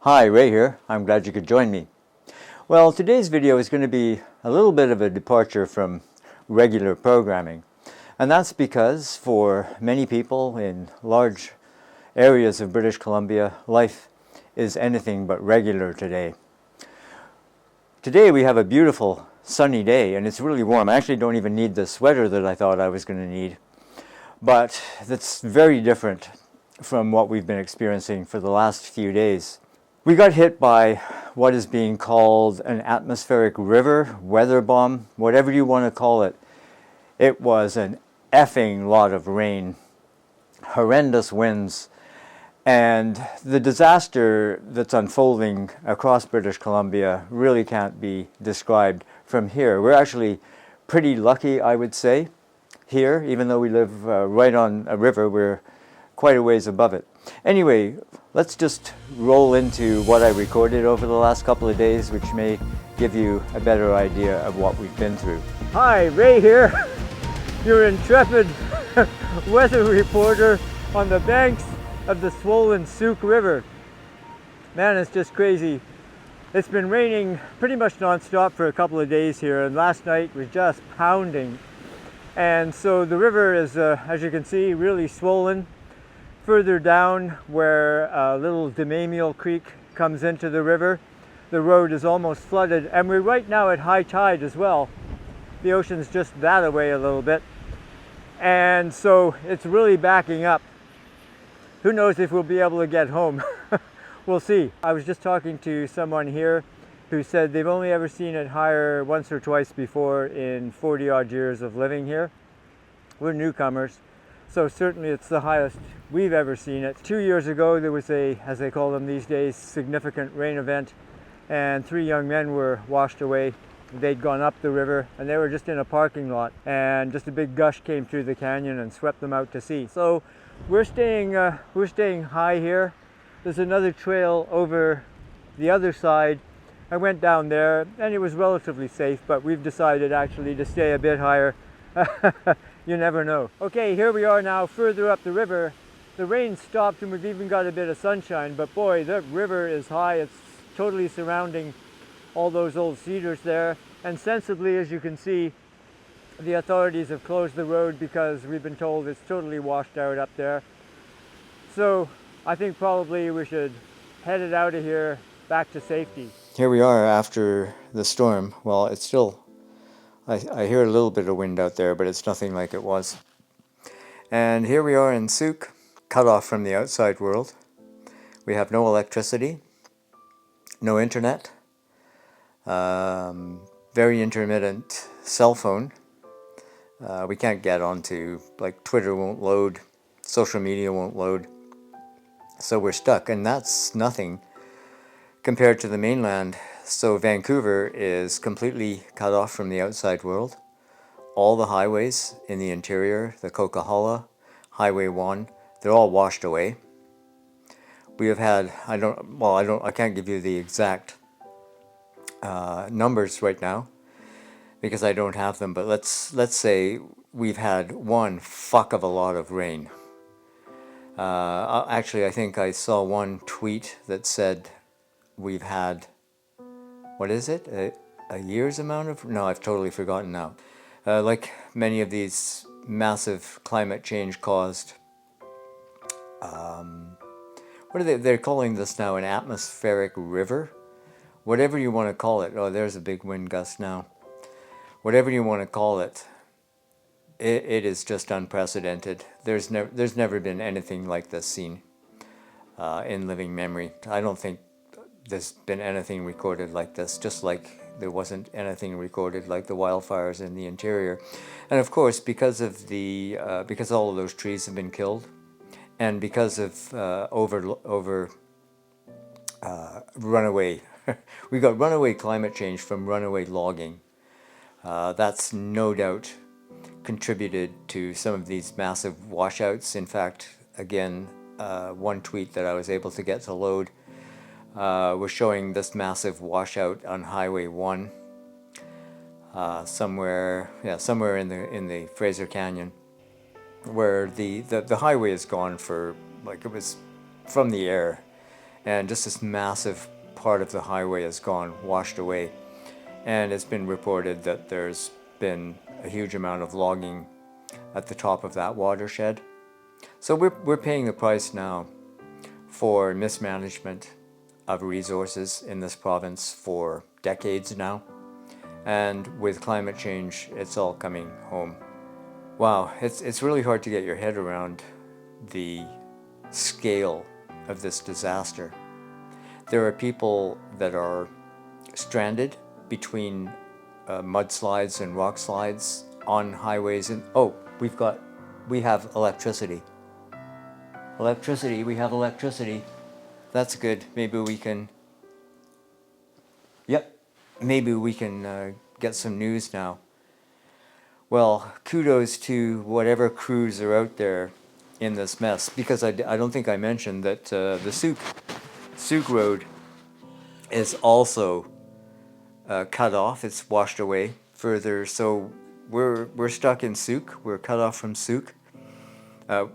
Hi, Ray here. I'm glad you could join me. Well, today's video is going to be a little bit of a departure from regular programming. And that's because for many people in large areas of British Columbia, life is anything but regular today. Today we have a beautiful sunny day and it's really warm. I actually don't even need the sweater that I thought I was going to need. But that's very different from what we've been experiencing for the last few days. We got hit by what is being called an atmospheric river, weather bomb, whatever you want to call it. It was an effing lot of rain, horrendous winds, and the disaster that's unfolding across British Columbia really can't be described from here. We're actually pretty lucky, I would say, here, even though we live right on a river. We're quite a ways above it. Anyway, let's just roll into what I recorded over the last couple of days, which may give you a better idea of what we've been through. Hi, Ray here, your intrepid weather reporter on the banks of the swollen Sooke River. Man, it's just crazy. It's been raining pretty much non-stop for a couple of days here, and last night was just pounding. And so the river is, as you can see, really swollen. Further down where little Demamiel Creek comes into the river, the road is almost flooded, and we're right now at high tide as well. The ocean's just that away a little bit, and so it's really backing up. Who knows if we'll be able to get home? We'll see. I was just talking to someone here who said they've only ever seen it higher once or twice before in 40 odd years of living here. We're newcomers, so certainly it's the highest we've ever seen it. 2 years ago there was a, as they call them these days, significant rain event, and 3 young men were washed away. They'd gone up the river and they were just in a parking lot, and just a big gush came through the canyon and swept them out to sea. So we're staying high here. There's another trail over the other side. I went down there and it was relatively safe, but we've decided actually to stay a bit higher. You never know. Okay, here we are now further up the river. The rain stopped and we've even got a bit of sunshine, but boy, the river is high. It's totally surrounding all those old cedars there. And sensibly, as you can see, the authorities have closed the road because we've been told it's totally washed out up there. So I think probably we should head it out of here back to safety. Here we are after the storm. Well, it's still, I hear a little bit of wind out there, but it's nothing like it was. And here we are in Sooke, cut off from the outside world. We have no electricity, no internet, very intermittent cell phone. We can't get onto, like, Twitter won't load, social media won't load. So we're stuck, and that's nothing compared to the mainland. So Vancouver is completely cut off from the outside world. All the highways in the interior, the Coquihalla, Highway 1, they're all washed away. We have had, I can't give you the exact numbers right now because I don't have them, but let's say we've had one fuck of a lot of rain. Actually, I think I saw one tweet that said we've had, what is it? A year's amount of, no, I've totally forgotten now. Like many of these massive climate change caused, what are they're calling this now, an atmospheric river? Whatever you want to call it. Oh, there's a big wind gust now. Whatever you want to call it, it is just unprecedented. There's never been anything like this seen in living memory. I don't think there's been anything recorded like this, just like there wasn't anything recorded like the wildfires in the interior. And of course, because of the because all of those trees have been killed, and because of runaway, we got runaway climate change from runaway logging. That's no doubt contributed to some of these massive washouts. In fact, again, one tweet that I was able to get to load was showing this massive washout on Highway 1, somewhere in the Fraser Canyon, where the highway is gone for, like, it was from the air. and just this massive part of the highway has gone washed away. And it's been reported that there's been a huge amount of logging at the top of that watershed. So we're paying the price now for mismanagement of resources in this province for decades now. And with climate change, it's all coming home. Wow, it's really hard to get your head around the scale of this disaster. There are people that are stranded between mudslides and rock slides on highways, and oh, we have electricity. We have electricity. That's good. Maybe we can get some news now. Well, kudos to whatever crews are out there in this mess, because I don't think I mentioned that the Sooke Road is also cut off. It's washed away further, so we're stuck in Sooke. We're cut off from Sooke.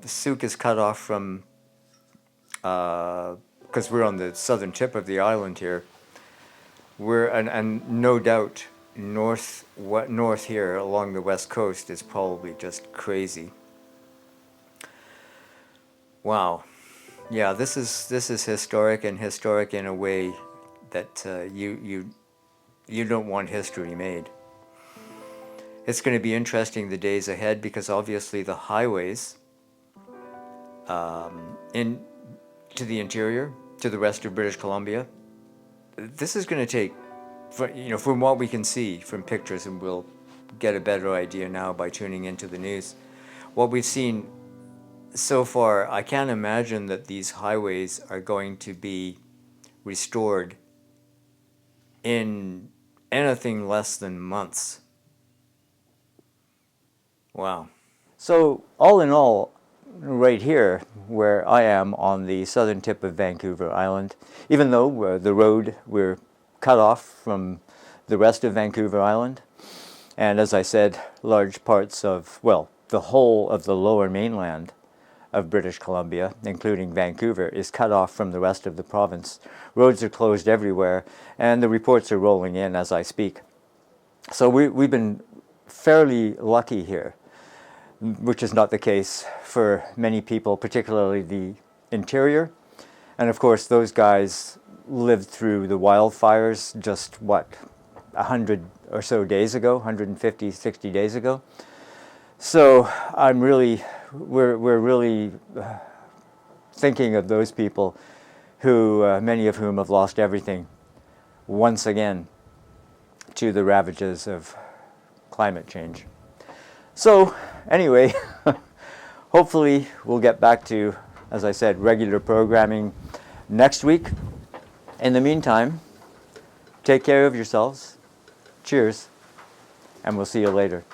Sooke is cut off from because we're on the southern tip of the island here. And no doubt north here along the west coast is probably just crazy. Wow, yeah, this is historic, and historic in a way that you don't want history made. It's going to be interesting the days ahead, because obviously the highways to the interior, to the rest of British Columbia, this is going to take, from what we can see from pictures, and we'll get a better idea now by tuning into the news. What we've seen so far, I can't imagine that these highways are going to be restored in anything less than months. Wow. So all in all, right here where I am on the southern tip of Vancouver Island, even though the road, we're cut off from the rest of Vancouver Island, and as I said, large parts of, well, the whole of the Lower Mainland of British Columbia, including Vancouver, is cut off from the rest of the province. Roads are closed everywhere, and the reports are rolling in as I speak. So we've been fairly lucky here, which is not the case for many people, particularly the interior. And of course, those guys lived through the wildfires just, 100 or so days ago, 150, 60 days ago. So we're really thinking of those people who, many of whom have lost everything once again to the ravages of climate change. So anyway, hopefully we'll get back to, as I said, regular programming next week. In the meantime, take care of yourselves. Cheers, and we'll see you later.